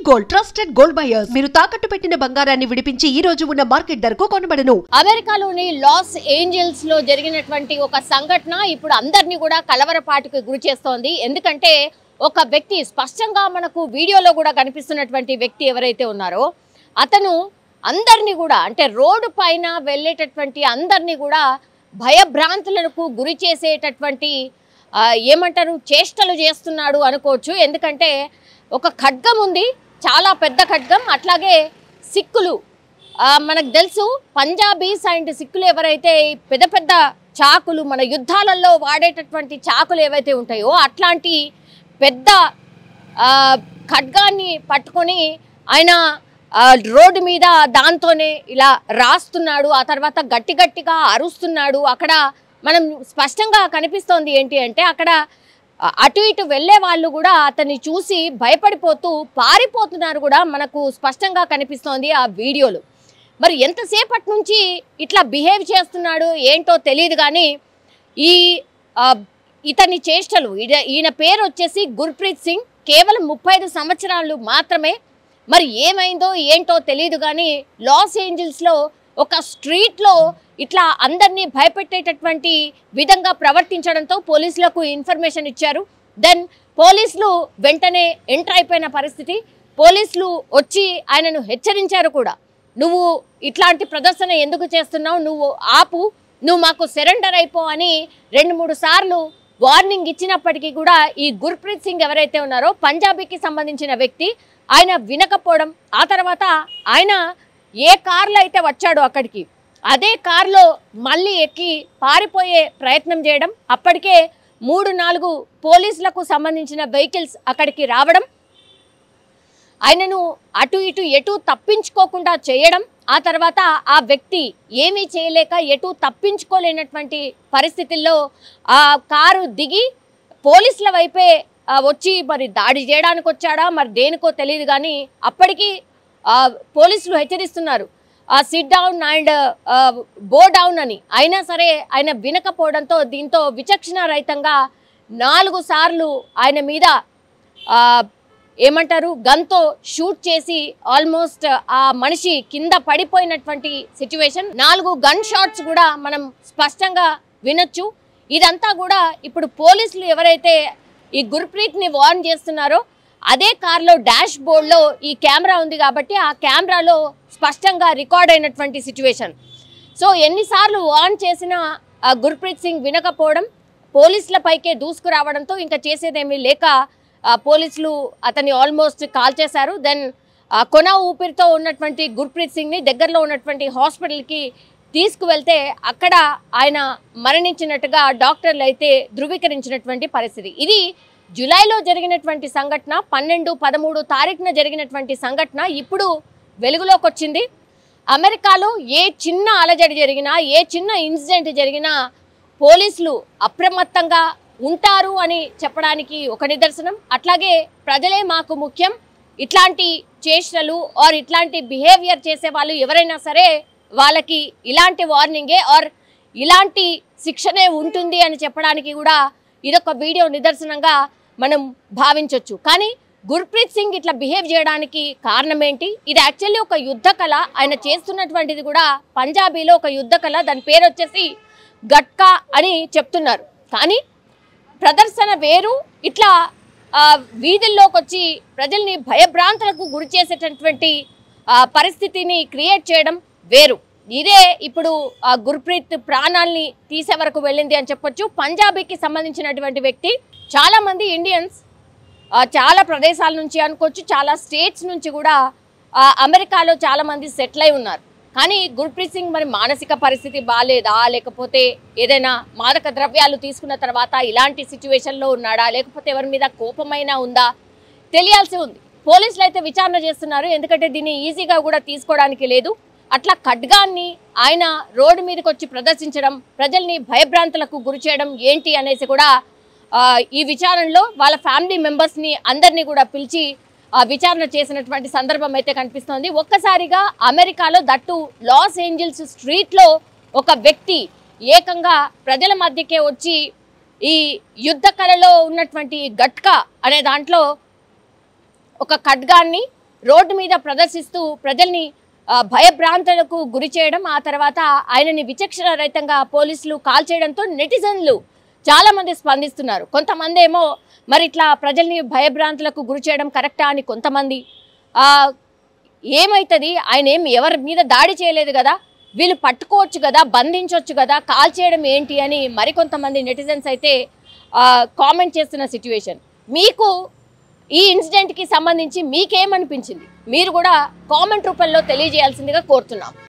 Gold trusted gold buyers మీరు తాకట్టు పెట్టిన బంగారాన్ని విడిపించి ఈ రోజు ఉన్న మార్కెట్ ధరకు కొనబడను. అమెరికాలోని లాస్ ఏంజల్స్ లో జరిగినటువంటి ఒక సంఘటన ఇప్పుడు అందరినీ కూడా కలవరపాటుకు గురి చేస్తోంది. ఎందుకంటే ఒక వ్యక్తి స్పష్టంగా మనకు వీడియోలో కూడా కనిపిస్తున్నటువంటి వ్యక్తి ఎవరైతే ఉన్నారో అతను అందరినీ కూడా అంటే రోడ్డు పైన వెళ్ళేటటువంటి అందరినీ కూడా భయభ్రాంతులకు గురి చేసేటటువంటి ఏమంటారు చేష్టలు చేస్తున్నాడు అనుకోవచ్చు. ఎందుకంటే ఒక ఖడ్గం ఉంది, చాలా పెద్ద ఖడ్గం. అట్లాగే సిక్కులు మనకు తెలుసు, పంజాబీస్ అండ్ సిక్కులు ఎవరైతే పెద్ద పెద్ద చాకులు మన యుద్ధాలలో వాడేటటువంటి చాకులు ఏవైతే ఉంటాయో అట్లాంటి పెద్ద ఖడ్గాన్ని పట్టుకొని ఆయన రోడ్డు మీద దాంతోనే ఇలా రాస్తున్నాడు. ఆ తర్వాత గట్టి గట్టిగా అరుస్తున్నాడు. అక్కడ మనం స్పష్టంగా కనిపిస్తోంది ఏంటి అంటే అక్కడ అటు ఇటు వెళ్ళే వాళ్ళు కూడా అతన్ని చూసి భయపడిపోతూ పారిపోతున్నారు కూడా మనకు స్పష్టంగా కనిపిస్తోంది ఆ వీడియోలో. మరి ఎంతసేపటి నుంచి ఇట్లా బిహేవ్ చేస్తున్నాడు ఏంటో తెలియదు కానీ ఇతని చేష్టలు, ఈయన పేరు వచ్చేసి గుర్ప్రీత్ సింగ్, కేవలం 35 సంవత్సరాలు మాత్రమే. మరి ఏమైందో ఏంటో తెలియదు కానీ లాస్ ఏంజల్స్లో ఒక స్ట్రీట్లో ఇట్లా అందరినీ భయపెట్టేటటువంటి విధంగా ప్రవర్తించడంతో పోలీసులకు ఇన్ఫర్మేషన్ ఇచ్చారు. దెన్ పోలీసులు వెంటనే ఎంటర్ అయిపోయిన పరిస్థితి. పోలీసులు వచ్చి ఆయనను హెచ్చరించారు కూడా, నువ్వు ఇట్లాంటి ప్రదర్శన ఎందుకు చేస్తున్నావు, నువ్వు ఆపు, నువ్వు మాకు సరెండర్ అయిపో అని 2-3 సార్లు వార్నింగ్ ఇచ్చినప్పటికీ కూడా ఈ గుర్ప్రీత్ సింగ్ ఎవరైతే ఉన్నారో పంజాబీకి సంబంధించిన వ్యక్తి, ఆయన వినకపోవడం. ఆ తర్వాత ఆయన ఏ కార్లో అయితే వచ్చాడో అక్కడికి అదే కార్లో మళ్ళీ ఎక్కి పారిపోయే ప్రయత్నం చేయడం. అప్పటికే 3-4 పోలీసులకు సంబంధించిన వెహికల్స్ అక్కడికి రావడం, ఆయనను అటు ఇటు ఎటు తప్పించుకోకుండా చేయడం. ఆ తర్వాత ఆ వ్యక్తి ఏమీ చేయలేక ఎటు తప్పించుకోలేనటువంటి పరిస్థితుల్లో ఆ కారు దిగి పోలీసుల వైపే వచ్చి మరి దాడి చేయడానికి వచ్చాడా మరి దేనికో తెలియదు కానీ అప్పటికి పోలీసులు హెచ్చరిస్తున్నారు సిట్ డౌన్ అండ్ బో డౌన్ అని. అయినా సరే ఆయన వినకపోవడంతో దీంతో విచక్షణ రహితంగా 4 సార్లు ఆయన మీద ఏమంటారు గన్తో షూట్ చేసి ఆల్మోస్ట్ ఆ మనిషి కింద పడిపోయినటువంటి సిచ్యువేషన్. 4 గన్ షాట్స్ కూడా మనం స్పష్టంగా వినొచ్చు. ఇదంతా కూడా ఇప్పుడు పోలీసులు ఎవరైతే ఈ గుర్ప్రీత్ని వార్న్ చేస్తున్నారో అదే కార్లో డాష్ బోర్డ్లో ఈ కెమెరా ఉంది కాబట్టి ఆ కెమెరాలో స్పష్టంగా రికార్డ్ అయినటువంటి సిచ్యువేషన్. సో ఎన్నిసార్లు వార్న్ చేసినా గుర్ప్రీత్ సింగ్ వినకపోవడం, పోలీసులపైకే దూసుకురావడంతో ఇంకా చేసేదేమీ లేక పోలీసులు అతన్ని ఆల్మోస్ట్ కాల్ చేశారు. దెన్ కొన ఊపిరితో ఉన్నటువంటి గుర్ప్రీత్ సింగ్ని దగ్గరలో ఉన్నటువంటి హాస్పిటల్కి తీసుకువెళ్తే అక్కడ ఆయన మరణించినట్టుగా డాక్టర్లు అయితే ధృవీకరించినటువంటి పరిస్థితి. ఇది జూలైలో జరిగినటువంటి సంఘటన, 12-13 తారీఖున జరిగినటువంటి సంఘటన ఇప్పుడు వెలుగులోకి వచ్చింది. అమెరికాలో ఏ చిన్న అలజడి జరిగినా, ఏ చిన్న ఇన్సిడెంట్ జరిగినా పోలీసులు అప్రమత్తంగా ఉంటారు అని చెప్పడానికి ఒక నిదర్శనం. అట్లాగే ప్రజలే మాకు ముఖ్యం, ఇట్లాంటి చేష్టలు ఆర్ ఇట్లాంటి బిహేవియర్ చేసే వాళ్ళు ఎవరైనా సరే వాళ్ళకి ఇలాంటి వార్నింగే ఆర్ ఇలాంటి శిక్షనే ఉంటుంది అని చెప్పడానికి కూడా ఇదొక వీడియో నిదర్శనంగా మనం భావించవచ్చు. కానీ గుర్ప్రీత్ సింగ్ ఇట్లా బిహేవ్ చేయడానికి కారణం ఏంటి? ఇది యాక్చువల్లీ ఒక యుద్ధ కళ. ఆయన చేస్తున్నటువంటిది కూడా పంజాబీలో ఒక యుద్ధ కళ, దాని పేరు వచ్చేసి గట్కా అని చెప్తున్నారు. కానీ ప్రదర్శన వేరు, ఇట్లా వీధుల్లోకి వచ్చి ప్రజల్ని భయభ్రాంతులకు గురి చేసేటటువంటి పరిస్థితిని క్రియేట్ చేయడం వేరు. ఇదే ఇప్పుడు గుర్ప్రీత్ ప్రాణాల్ని తీసే వరకు వెళ్ళింది అని చెప్పొచ్చు. పంజాబీకి సంబంధించినటువంటి వ్యక్తి. చాలామంది ఇండియన్స్ చాలా ప్రదేశాల నుంచి అనుకోవచ్చు, చాలా స్టేట్స్ నుంచి కూడా అమెరికాలో చాలామంది సెటిల్ అయి ఉన్నారు. కానీ గుర్ప్రీత్ సింగ్ మరి మానసిక పరిస్థితి బాగాలేదా, లేకపోతే ఏదైనా మాదక ద్రవ్యాలు తీసుకున్న తర్వాత ఇలాంటి సిచ్యువేషన్లో ఉన్నాడా, లేకపోతే ఎవరి మీద కోపమైనా ఉందా తెలియాల్సి ఉంది. పోలీసులు అయితే విచారణ చేస్తున్నారు, ఎందుకంటే దీన్ని ఈజీగా కూడా తీసుకోవడానికి లేదు. అట్లా ఖడ్గాన్ని ఆయన రోడ్డు మీదకి వచ్చి ప్రదర్శించడం, ప్రజల్ని భయభ్రాంతులకు గురి చేయడం ఏంటి అనేసి కూడా ఈ విచారణలో వాళ్ళ ఫ్యామిలీ మెంబర్స్ని అందరినీ కూడా పిలిచి విచారణ చేసినటువంటి సందర్భం అయితే కనిపిస్తోంది. ఒక్కసారిగా అమెరికాలో దట్టు లాస్ ఏంజల్స్ స్ట్రీట్లో ఒక వ్యక్తి ఏకంగా ప్రజల మధ్యకే వచ్చి ఈ యుద్ధ కళలో ఉన్నటువంటి గట్కా అనే దాంట్లో ఒక ఖడ్గాన్ని రోడ్డు మీద ప్రదర్శిస్తూ ప్రజల్ని భయభ్రాంతులకు గురి చేయడం, ఆ తర్వాత ఆయనని విచక్షణ రహితంగా పోలీసులు కాల్ చేయడంతో నెటిజన్లు చాలా మంది స్పందిస్తున్నారు. కొంతమంది ఏమో మరి ఇట్లా ప్రజల్ని భయభ్రాంతులకు గురి చేయడం కరెక్టా అని కొంతమంది, ఏమవుతుంది ఆయన ఎవరి మీద దాడి చేయలేదు కదా, వీళ్ళు పట్టుకోవచ్చు కదా, బంధించవచ్చు కదా, కాల్ చేయడం ఏంటి అని మరికొంతమంది నెటిజన్స్ అయితే కామెంట్ చేస్తున్న సిచ్యువేషన్. మీకు ఈ ఇన్సిడెంట్కి సంబంధించి మీకేమనిపించింది మీరు కూడా కామెంట్ రూపంలో తెలియజేయాల్సిందిగా కోరుతున్నాం.